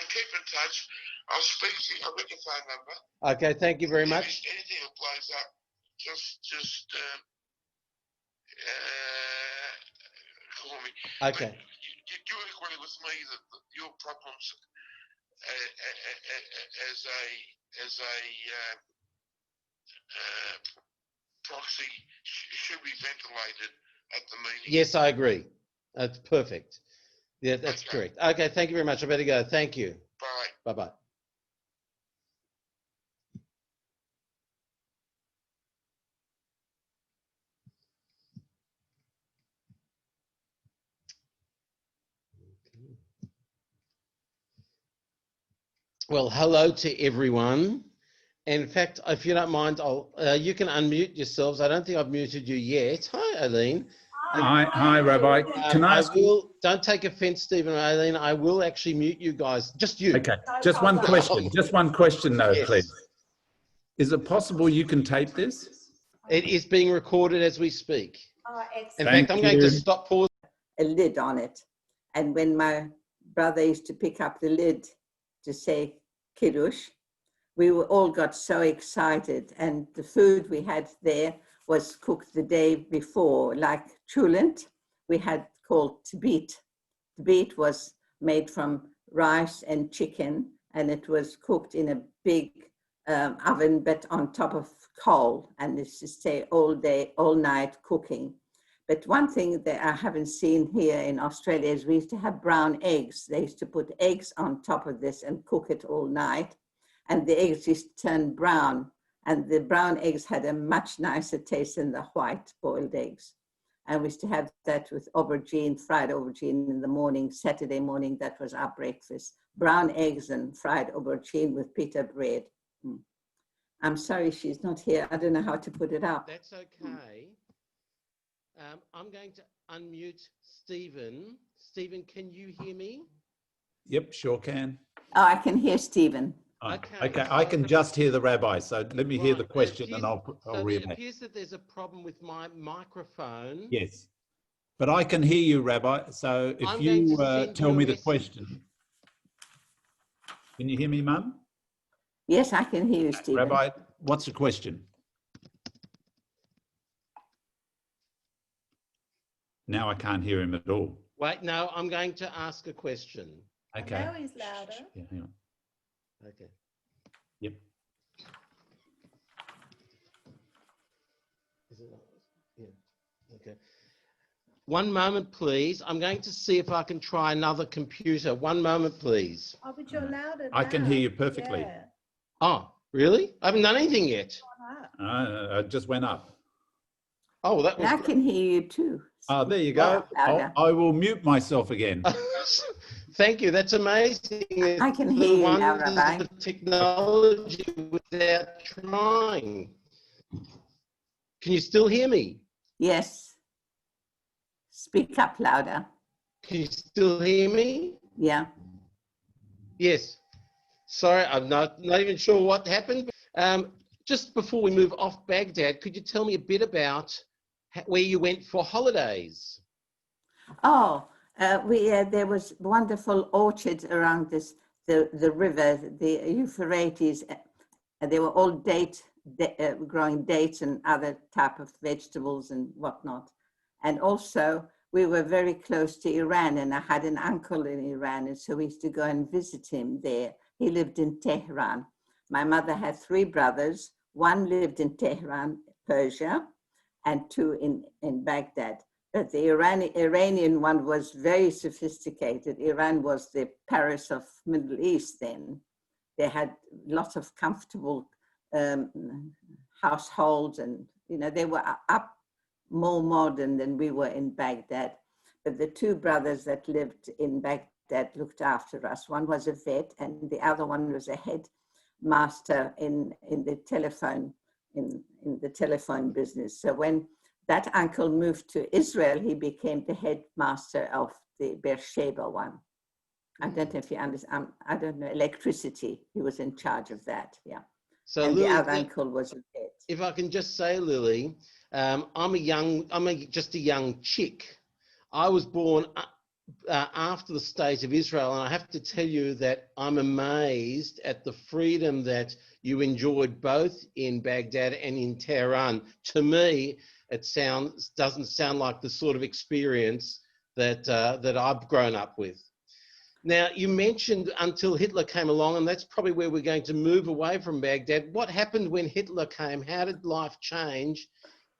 keep in touch. I'll speak to you. I've got your phone number. Okay, thank you very much. Anything that blows up, just call me. Okay. You agree with me that your problems as a proxy should be ventilated at the meeting? Yes, I agree. That's perfect. Yeah, that's correct. Okay, thank you very much. I better go. Thank you. Bye. Bye-bye. Well, hello to everyone. In fact, if you don't mind, you can unmute yourselves. I don't think I've muted you yet. Hi, Eileen. Hi, Rabbi. Can I ask you? Don't take offense, Stephen and Eileen. I will actually mute you guys. Just you. Okay. Just one question. Just one question, though, yes. please. Is it possible you can tape this? It is being recorded as we speak. Oh, in fact, I'm going to stop pause. A lid on it. And when my brother used to pick up the lid to say Kiddush, we all got so excited. And the food we had there was cooked the day before, like chulent, we had called tabit. Tabit was made from rice and chicken, and it was cooked in a big oven, but on top of coal, and it's to stay all day, all night cooking. But one thing that I haven't seen here in Australia is we used to have brown eggs. They used to put eggs on top of this and cook it all night, and the eggs just turned brown. And the brown eggs had a much nicer taste than the white boiled eggs. And we used to have that with aubergine, fried aubergine in the morning, Saturday morning, that was our breakfast. Brown eggs and fried aubergine with pita bread. I'm sorry she's not here. I don't know how to put it up. That's okay. I'm going to unmute Stephen. Stephen, can you hear me? Yep, sure can. Oh, I can hear Stephen. Okay, I can just hear the rabbi, so let me hear the question and I'll read it. It appears that there's a problem with my microphone. Yes, but I can hear you, Rabbi, so if you tell me the question. Can you hear me, Mum? Yes, I can hear you, Stephen. Rabbi, what's the question? Now I can't hear him at all. Wait, no, I'm going to ask a question. Okay. Now he's louder. Yeah, hang on. Okay. Yep. Is it? Yeah. Okay. One moment, please. I'm going to see if I can try another computer. One moment, please. Oh, but you're louder. I can hear you perfectly. Yeah. Oh, really? I haven't done anything yet. I just went up. Oh, that was. I can hear you too. Oh, there you go. I will mute myself again. Thank you. That's amazing. I can hear you now, Rabbi. The technology without trying. Can you still hear me? Yes. Speak up louder. Can you still hear me? Yeah. Yes. Sorry, I'm not even sure what happened. Just before we move off Baghdad, could you tell me a bit about where you went for holidays? Oh, there was wonderful orchards around the river, the Euphrates. They were all growing dates and other type of vegetables and whatnot. And also, we were very close to Iran, and I had an uncle in Iran, and so we used to go and visit him there. He lived in Tehran. My mother had 3 brothers. One lived in Tehran, Persia, and 2 in Baghdad. But the Iranian one was very sophisticated. Iran was the Paris of Middle East then. They had lots of comfortable households, and they were up more modern than we were in Baghdad. But the 2 brothers that lived in Baghdad looked after us. One was a vet, and the other one was a headmaster in the telephone business. So when that uncle moved to Israel, he became the headmaster of the Beersheba one. I don't know if you understand. I don't know, electricity. He was in charge of that. Yeah. So and Lily, the other uncle was a vet. If I can just say, Lily, I'm just a young chick. I was born after the state of Israel, and I have to tell you that I'm amazed at the freedom that you enjoyed both in Baghdad and in Tehran. To me, it doesn't sound like the sort of experience that that I've grown up with. Now, you mentioned until Hitler came along, and that's probably where we're going to move away from Baghdad. What happened when Hitler came? How did life change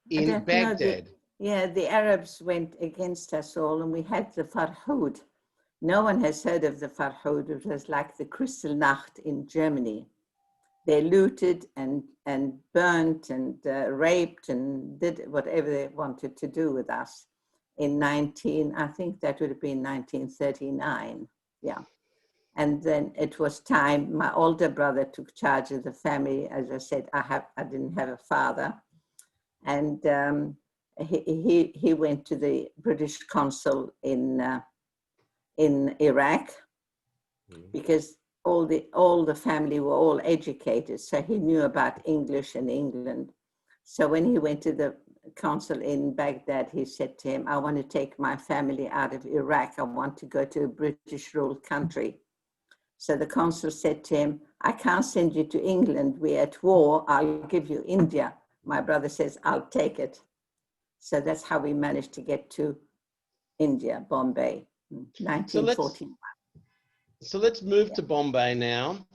in Baghdad? The Arabs went against us all, and we had the Farhud. No one has heard of the Farhud. It was like the Kristallnacht in Germany. They looted and burnt and raped and did whatever they wanted to do with us in I think that would have been 1939. Yeah. And then it was time. My older brother took charge of the family. As I said, I didn't have a father. And he went to the British consul in Iraq because all the family were all educated, so he knew about English and England. So when he went to the consul in Baghdad, he said to him, I want to take my family out of Iraq. I want to go to a British ruled country. So the consul said to him, I can't send you to England. We're at war. I'll give you India. My brother says, I'll take it. So that's how we managed to get to India, Bombay, 1941. So let's move to Bombay now.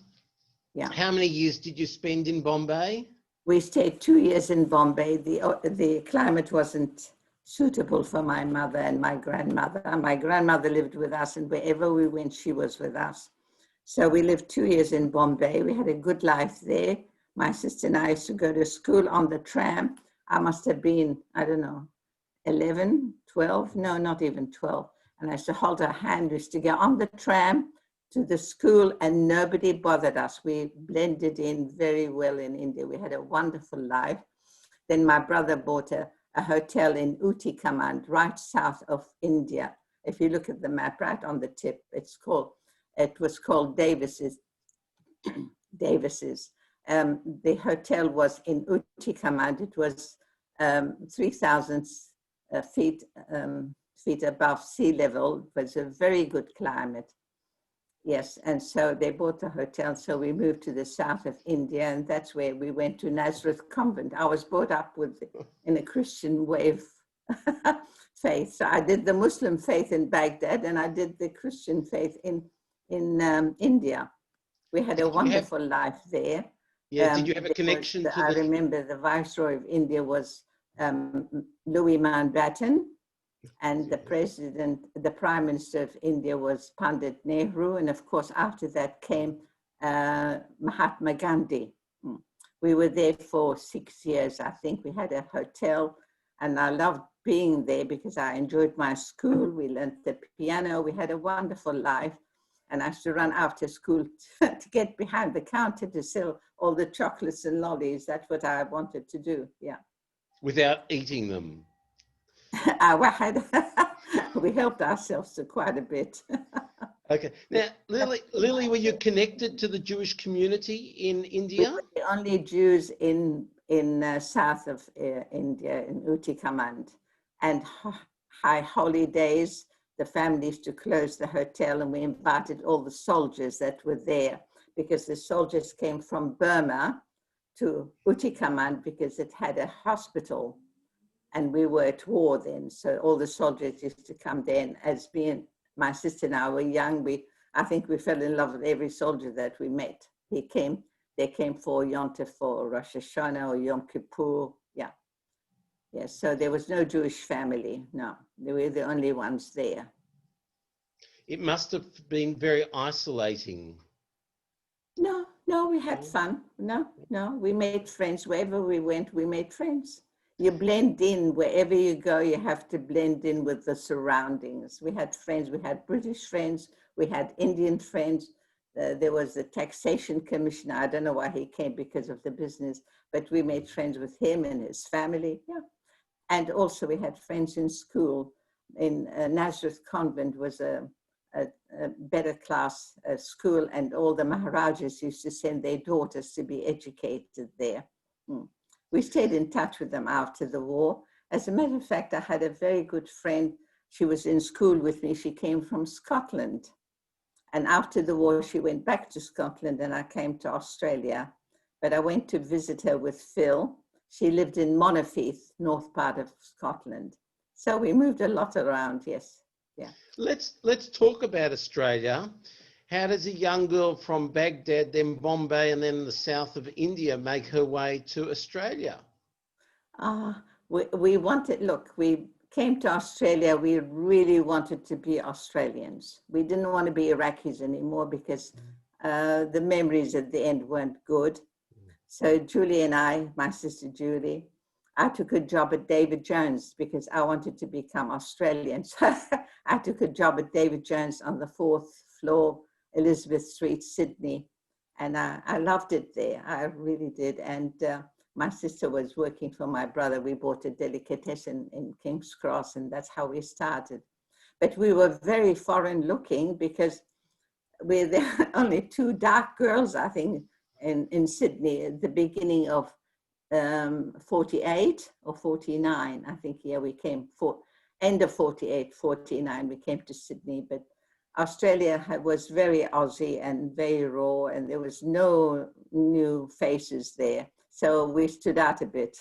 Yeah. How many years did you spend in Bombay? We stayed 2 years in Bombay. The climate wasn't suitable for my mother and my grandmother. My grandmother lived with us, and wherever we went, she was with us. So we lived 2 years in Bombay. We had a good life there. My sister and I used to go to school on the tram. I must have been, I don't know, 11, 12? No, not even 12. And I used to hold her hand. We used to go on the tram to the school, and nobody bothered us. We blended in very well in India. We had a wonderful life. Then my brother bought a hotel in Uti Command, right south of India. If you look at the map, right on the tip, it was called Davis's. Davis's. The hotel was in Uti Command. It was 3,000 feet above sea level. It was a very good climate. Yes, and so they bought the hotel, so we moved to the south of India, and that's where we went to Nazareth Convent. I was brought up in a Christian way of faith. So I did the Muslim faith in Baghdad, and I did the Christian faith in India. We had a wonderful life there. Yeah, did you have a connection I remember the Viceroy of India was Louis Mountbatten, and the Prime Minister of India was Pandit Nehru, and of course after that came Mahatma Gandhi. We were there for 6 years, I think. We had a hotel, and I loved being there because I enjoyed my school. We learned the piano. We had a wonderful life, and I used to run after school to get behind the counter to sell all the chocolates and lollies. That's what I wanted to do, yeah. Without eating them? We helped ourselves to quite a bit. Okay. Now, Lily, were you connected to the Jewish community in India? We were the only Jews in south of India, in Uti Command. And high holidays, the family used to close the hotel, and we invited all the soldiers that were there, because the soldiers came from Burma to Uti Command because it had a hospital. And we were at war then, so all the soldiers used to come there. And as being my sister and I were young, I think we fell in love with every soldier that we met. They came for Yom Tov, for Rosh Hashanah or Yom Kippur, yeah. Yes, so there was no Jewish family, no. They were the only ones there. It must have been very isolating. No, we had fun. No, we made friends. Wherever we went, we made friends. You blend in. Wherever you go, you have to blend in with the surroundings. We had friends. We had British friends. We had Indian friends. There was the taxation commissioner. I don't know why he came, because of the business, but we made friends with him and his family. Yeah. And also we had friends in school. In Nazareth Convent was a better class school, and all the Maharajas used to send their daughters to be educated there. We stayed in touch with them after the war. As a matter of fact, I had a very good friend. she was in school with me. She came from Scotland. And after the war, she went back to Scotland and I came to Australia. But I went to visit her with Phil. She lived in Monofeith, north part of Scotland. So we moved a lot around, yes. Yeah. Let's talk about Australia. How does a young girl from Baghdad, then Bombay, and then the south of India make her way to Australia? We wanted, look, we came to Australia, we really wanted to be Australians. We didn't want to be Iraqis anymore because the memories at the end weren't good. So Julie and I, my sister Julie, I took a job at David Jones because I wanted to become Australian. So I took a job at David Jones on the 4th floor, Elizabeth Street, Sydney. And I loved it there. I really did. And my sister was working for my brother. We bought a delicatessen in King's Cross, and that's how we started. But we were very foreign looking because we're the only two dark girls, I think, in Sydney at the beginning of 48 or 49. I think, yeah, we came end of 48, 49, we came to Sydney. But Australia was very Aussie and very raw, and there was no new faces there. So we stood out a bit.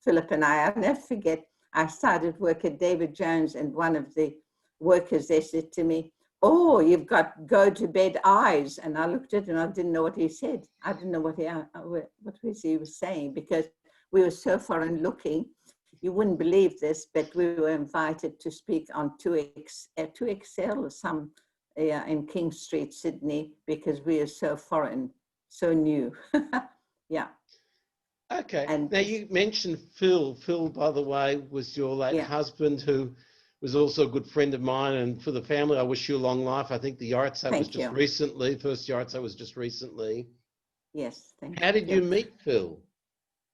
Philip and I'll never forget, I started work at David Jones, and one of the workers, they said to me, "Oh, you've got go to bed eyes." And I looked at him and I didn't know what he said. I didn't know what he was saying because we were so foreign looking. You wouldn't believe this, but we were invited to speak on 2XL or some in King Street, Sydney, because we are so foreign, so new. Yeah. Okay. And now you mentioned Phil. Phil, by the way, was your late husband, who was also a good friend of mine. And for the family, I wish you a long life. I think the Yahrzeit was just recently. First Yahrzeit was just recently. Yes, thank you. How did you meet Phil?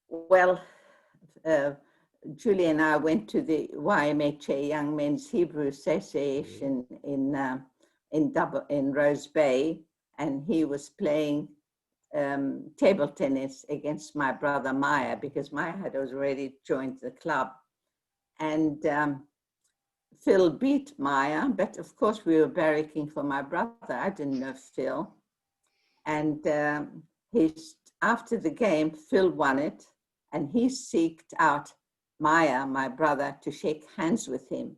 Well, Julie and I went to the YMHA Young Men's Hebrew Association in Rose Bay, and he was playing table tennis against my brother Maya, because Maya had already joined the club. And Phil beat Maya, but of course we were barracking for my brother. I didn't know Phil. And after the game, Phil won it, and he seeked out Maya, my brother, to shake hands with him.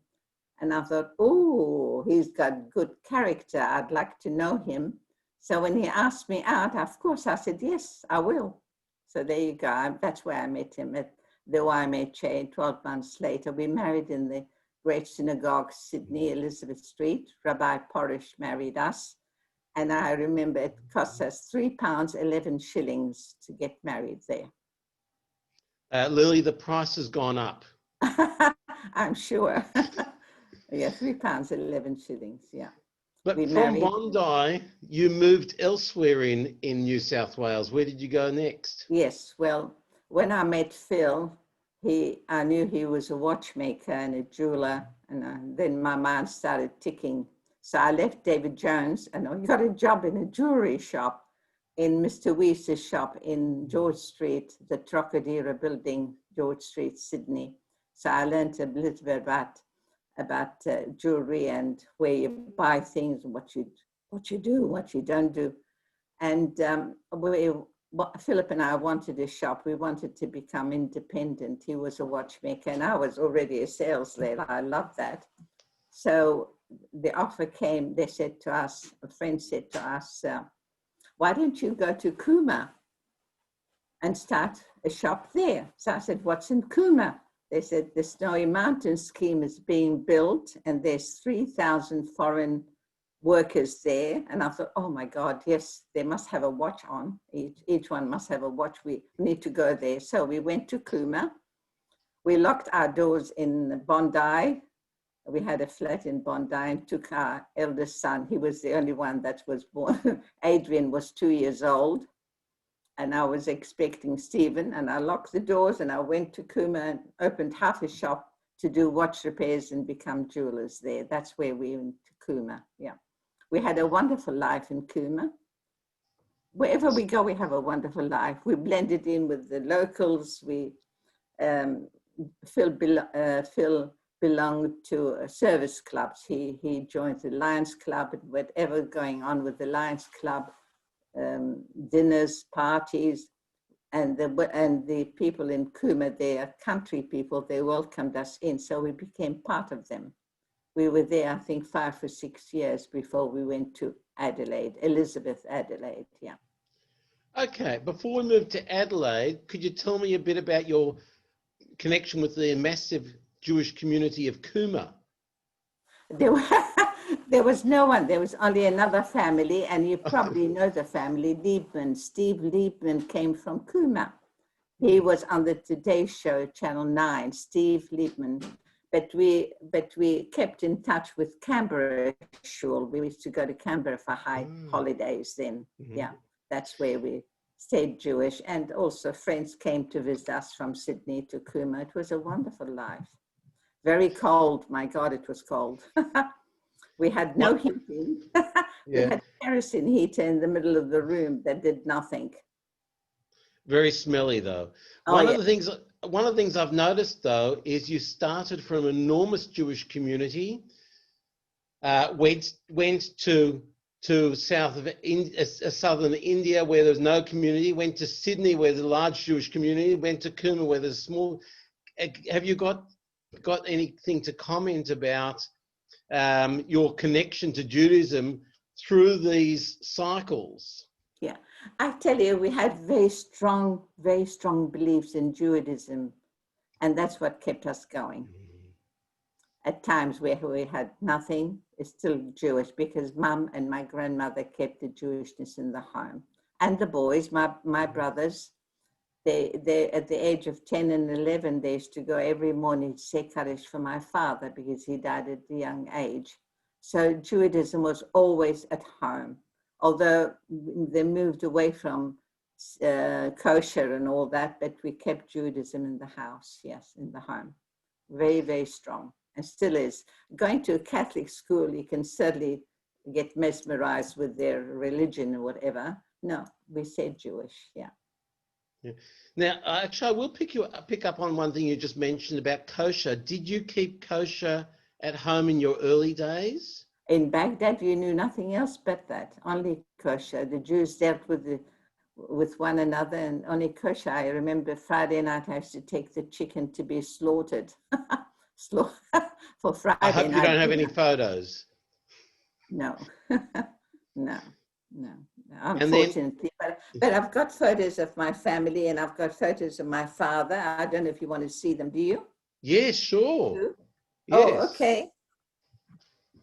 And I thought, oh, he's got good character. I'd like to know him. So when he asked me out, of course, I said, yes, I will. So there you go. That's where I met him, at the YMHA. 12 months later, we married in the Great Synagogue, Sydney, Elizabeth Street. Rabbi Porish married us. And I remember it cost us £3.11 to get married there. Lily, the price has gone up. I'm sure. Yeah, £3.11, yeah. But from Bondi, you moved elsewhere in New South Wales. Where did you go next? Yes, well, when I met Phil, I knew he was a watchmaker and a jeweler, and then my mind started ticking. So I left David Jones and I got a job in a jewelry shop, in Mr. Weiss's shop in George Street, the Trocadero building, George Street, Sydney. So I learned a little bit about jewelry and where you buy things, and what you do, what you don't do. And Philip and I wanted a shop. We wanted to become independent. He was a watchmaker and I was already a sales lady. I loved that. So the offer came. They said to us, a friend said to us, why don't you go to Cooma and start a shop there? So I said, what's in Cooma? They said the Snowy Mountain scheme is being built and there's 3,000 foreign workers there. And I thought, oh my God, yes, they must have a watch on. Each one must have a watch. We need to go there. So we went to Cooma. We locked our doors in Bondi. We had a flat in Bondi and took our eldest son. He was the only one that was born. Adrian was 2 years old. And I was expecting Stephen, and I locked the doors and I went to Cooma and opened half a shop to do watch repairs and become jewelers there. That's where we went to Cooma, yeah. We had a wonderful life in Cooma. Wherever we go, we have a wonderful life. We blended in with the locals. Phil belonged to service clubs. He joined the Lions Club and whatever going on with the Lions Club, dinners, parties, and the people in Cooma, they are country people, they welcomed us in, so we became part of them. We were there, I think, 5 or 6 years before we went to Adelaide, Elizabeth Adelaide, yeah. Okay, before we move to Adelaide, could you tell me a bit about your connection with the massive Jewish community of Cooma? There was no one. There was only another family, and you probably know the family, Liebman. Steve Liebman came from Cooma. He was on the Today Show, Channel 9, Steve Liebman. But we kept in touch with Canberra Shule. We used to go to Canberra for holidays then. Mm-hmm. Yeah, that's where we stayed Jewish. And also friends came to visit us from Sydney to Cooma. It was a wonderful life. Very cold. My God, it was cold. We had no heating. We had a kerosene heater in the middle of the room that did nothing. Very smelly, though. One of the things I've noticed, though, is you started from an enormous Jewish community, went to southern India where there's no community, went to Sydney where there's a large Jewish community, went to Cooma where there's small. Have you got anything to comment about your connection to Judaism through these cycles? Yeah, I tell you, we had very strong beliefs in Judaism, and that's what kept us going. At times where we had nothing, it's still Jewish, because Mum and my grandmother kept the Jewishness in the home. And the boys, my brothers, they at the age of 10 and 11, they used to go every morning to say Kaddish for my father because he died at a young age. So Judaism was always at home, although they moved away from kosher and all that, but we kept Judaism in the house, yes, in the home. Very, very strong, and still is. Going to a Catholic school, you can certainly get mesmerized with their religion or whatever. No, we said Jewish, yeah. Yeah. Now, actually, I will pick up on one thing you just mentioned about kosher. Did you keep kosher at home in your early days? In Baghdad, you knew nothing else but that, only kosher. The Jews dealt with one another and only kosher. I remember Friday night I used to take the chicken to be slaughtered. For Friday night. I hope you don't have any photos. No, no. Unfortunately, but I've got photos of my family and I've got photos of my father. I don't know if you want to see them. Do you? Yes, sure. Yes. Oh, okay.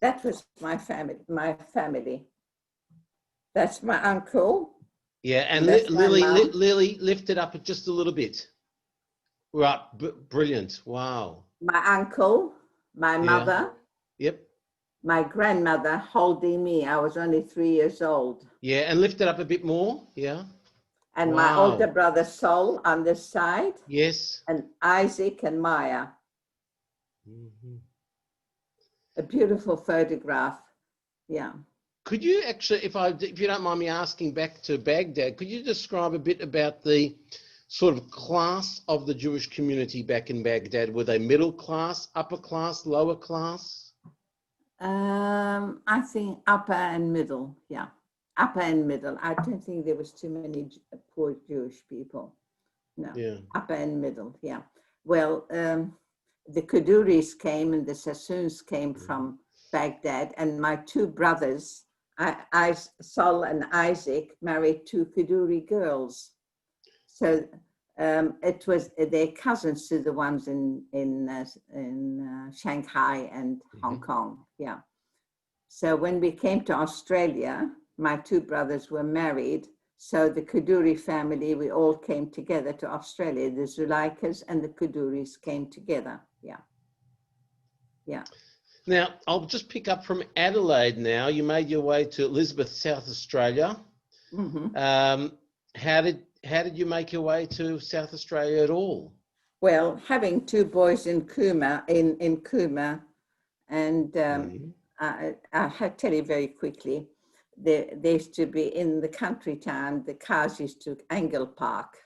That was my family. That's my uncle. Yeah, and Lily, lift it up just a little bit. Right, brilliant. Wow. My uncle, my mother. Yep. My grandmother holding me. I was only 3 years old. Yeah, and lift it up a bit more. Yeah. And my older brother Sol on this side. Yes. And Isaac and Maya. Mm-hmm. A beautiful photograph. Yeah. Could you actually, if you don't mind me asking, back to Baghdad, could you describe a bit about the sort of class of the Jewish community back in Baghdad? Were they middle class, upper class, lower class? I think upper and middle, yeah. Upper and middle. I don't think there was too many poor Jewish people. No, yeah. Upper and middle, yeah. Well, the Kuduris came and the Sassoons came from Baghdad, and my two brothers, Sol and Isaac, married two Kuduri girls. So it was their cousins to the ones in Shanghai and Hong Kong, yeah. So when we came to Australia, my two brothers were married. So the Kuduri family, we all came together to Australia. The Zulaikas and the Kuduris came together, yeah. Yeah. Now, I'll just pick up from Adelaide now. You made your way to Elizabeth, South Australia. Mm-hmm. How did you make your way to South Australia at all? Well, having two boys in Cooma, and I'll tell you very quickly, they used to be in the country town, the cars used to Angle Park.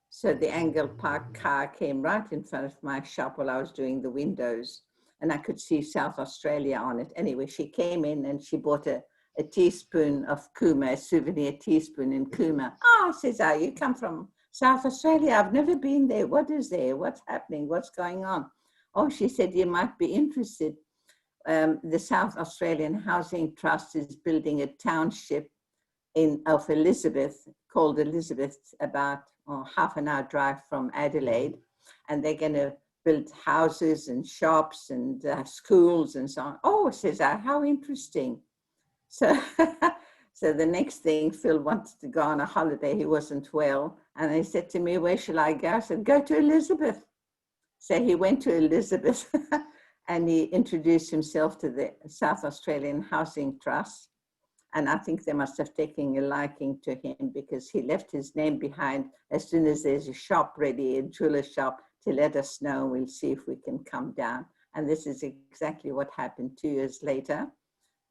So the Angle Park car came right in front of my shop while I was doing the windows. and I could see South Australia on it. Anyway, she came in and she bought a teaspoon of Kuma, a souvenir teaspoon in Kuma. Oh, says I, you come from South Australia. I've never been there. What is there? What's happening? What's going on? Oh, she said, you might be interested. The South Australian Housing Trust is building a township of Elizabeth, called Elizabeth, about half an hour drive from Adelaide. And they're going to build houses and shops and schools and so on. Oh, says I, how interesting. So, so the next thing, Phil wanted to go on a holiday. He wasn't well. And he said to me, where shall I go? I said, go to Elizabeth. So he went to Elizabeth and he introduced himself to the South Australian Housing Trust. And I think they must have taken a liking to him because he left his name behind as soon as there's a shop ready, a jeweler shop, to let us know. We'll see if we can come down. And this is exactly what happened 2 years later.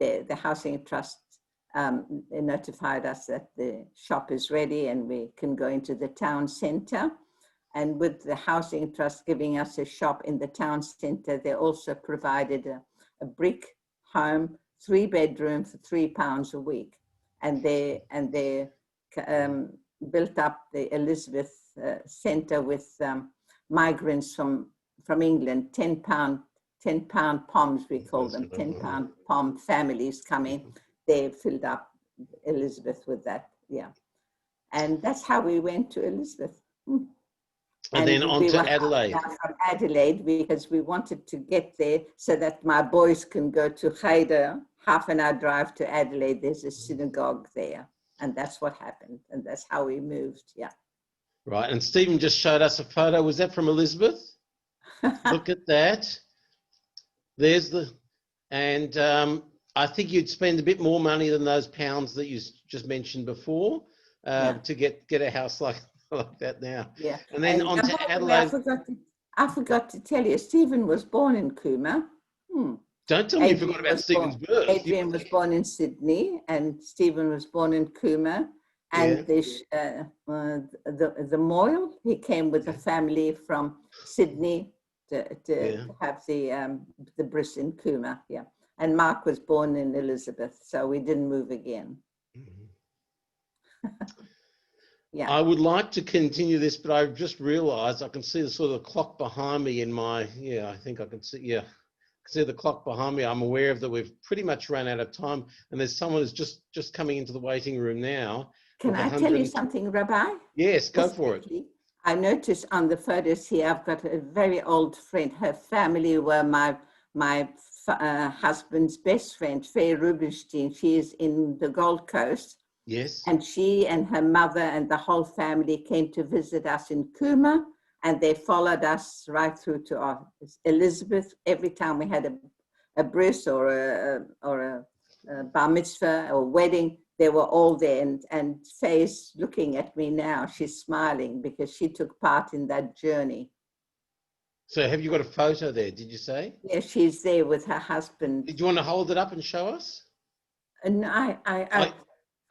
The Housing Trust notified us that the shop is ready and we can go into the town centre. And with the Housing Trust giving us a shop in the town centre, they also provided a brick home, 3-bedroom for £3 a week. And they built up the Elizabeth Centre with migrants from England, £10 POMs, we call them, £10 POM families coming. They filled up Elizabeth with that, yeah. And that's how we went to Elizabeth. And then on to Adelaide. From Adelaide, because we wanted to get there so that my boys can go to Haida, half an hour drive to Adelaide. There's a synagogue there. And that's what happened. And that's how we moved, yeah. Right, and Stephen just showed us a photo. Was that from Elizabeth? Look at that. There's the, and I think you'd spend a bit more money than those pounds that you just mentioned before to get a house like that now. Yeah. And then on to Adelaide. I forgot to tell you, Stephen was born in Cooma. Don't tell me you forgot about Stephen's birth. Adrian was born in Sydney and Stephen was born in Cooma. And the Moyle, he came with a family from Sydney to have the bris in Cooma, yeah. And Mark was born in Elizabeth, so we didn't move again. Yeah. I would like to continue this, but I've just realised I can see the sort of clock behind me in my, I think I can see, I can see the clock behind me. I'm aware of that we've pretty much run out of time, and there's someone who's just coming into the waiting room now. Can I tell you something, Rabbi? Yes, go for it. I noticed on the photos here, I've got a very old friend. Her family were my husband's best friend, Faye Rubenstein. She is in the Gold Coast. Yes. And she and her mother and the whole family came to visit us in Cooma, and they followed us right through to our Elizabeth. Every time we had a bris or a bar mitzvah or wedding, they were all there. And Faye's looking at me now. She's smiling because she took part in that journey. So have you got a photo there, did you say? Yeah, she's there with her husband. Did you want to hold it up and show us? And I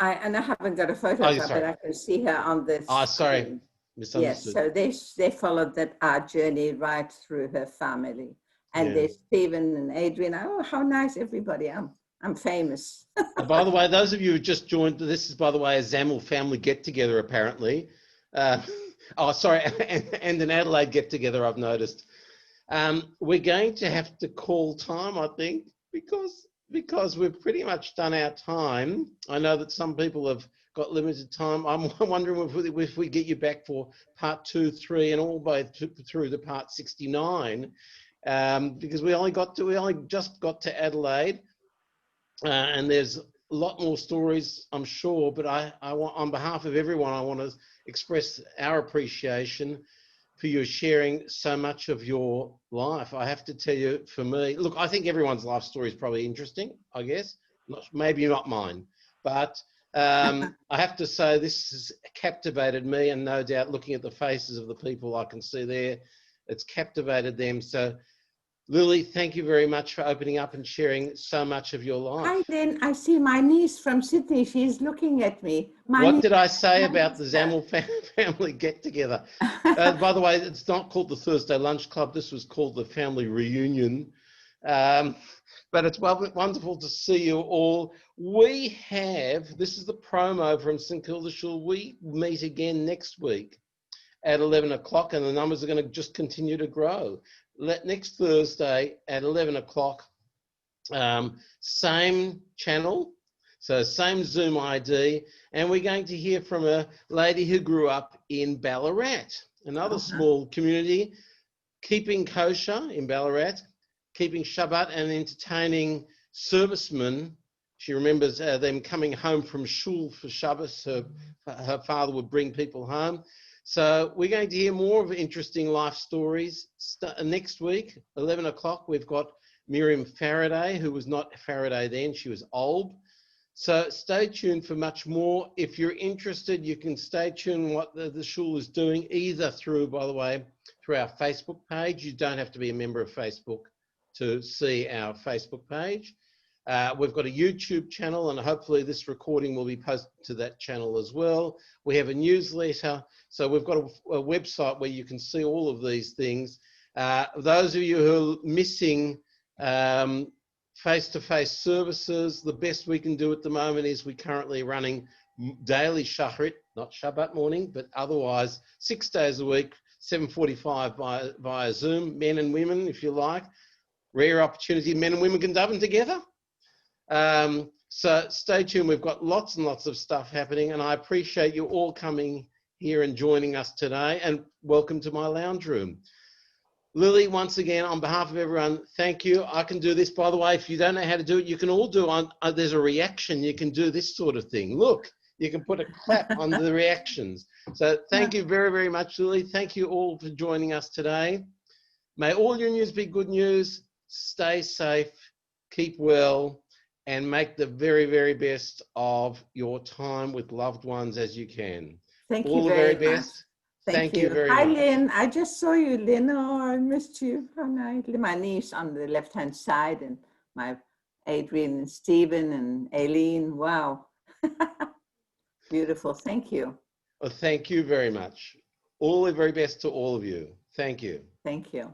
haven't got a photo of her, but I can see her on this. Oh, sorry. Misunderstood. Yes, so they followed our journey right through her family. And there's Stephen and Adrian. Oh, how nice everybody. I'm famous. By the way, those of you who just joined, this is, by the way, a Zamel family get-together, apparently. Sorry, and an Adelaide get-together, I've noticed. We're going to have to call time, I think, because we've pretty much done our time. I know that some people have got limited time. I'm wondering if we get you back for part 2, 3, and all the way through to part 69, because we only just got to Adelaide. And there's a lot more stories, I'm sure, but I want, on behalf of everyone, I want to express our appreciation for you sharing so much of your life. I have to tell you, for me, look, I think everyone's life story is probably interesting, I guess. Maybe not mine, but I have to say this has captivated me, and no doubt looking at the faces of the people I can see there, it's captivated them. So Lily, thank you very much for opening up and sharing so much of your life. Hi, then I see my niece from Sydney. She's looking at me. What did I say about the Zamel family get-together? By the way, it's not called the Thursday Lunch Club. This was called the Family Reunion. But it's wonderful to see you all. This is the promo from St Kilda Shule. We meet again next week at 11 o'clock, and the numbers are going to just continue to grow. Next Thursday at 11 o'clock, same channel, so same Zoom ID, and we're going to hear from a lady who grew up in Ballarat, another small community, keeping kosher in Ballarat, keeping Shabbat and entertaining servicemen. She remembers them coming home from shul for Shabbos. Her father would bring people home. So we're going to hear more of interesting life stories. Next week, 11 o'clock, we've got Miriam Faraday, who was not Faraday then, she was Olb. So stay tuned for much more. If you're interested, you can stay tuned what the shul is doing, either through, by the way, through our Facebook page. You don't have to be a member of Facebook to see our Facebook page. We've got a YouTube channel, and hopefully this recording will be posted to that channel as well. We have a newsletter, so we've got a website where you can see all of these things. Those of you who are missing face-to-face services, the best we can do at the moment is we're currently running daily shachrit, not Shabbat morning, but otherwise 6 days a week, 7:45 via Zoom, men and women, if you like. Rare opportunity, men and women can daven together. So stay tuned. We've got lots and lots of stuff happening, and I appreciate you all coming here and joining us today, and welcome to my lounge room. Lily, once again, on behalf of everyone, thank you. I can do this, by the way. If you don't know how to do it, you can all do on, there's a reaction. You can do this sort of thing. Look, you can put a clap on the reactions. So thank you very, very much, Lily. Thank you all for joining us today. May all your news be good news. Stay safe, keep well, and make the very, very best of your time with loved ones as you can. Thank all you the very best. much. Thank you. Very Hi, much. Lynn. I just saw you, Lynn. Oh, I missed you. How nice. My niece on the left-hand side, and my Adrian and Stephen and Aileen. Wow. Beautiful. Thank you. Well, thank you very much. All the very best to all of you. Thank you. Thank you.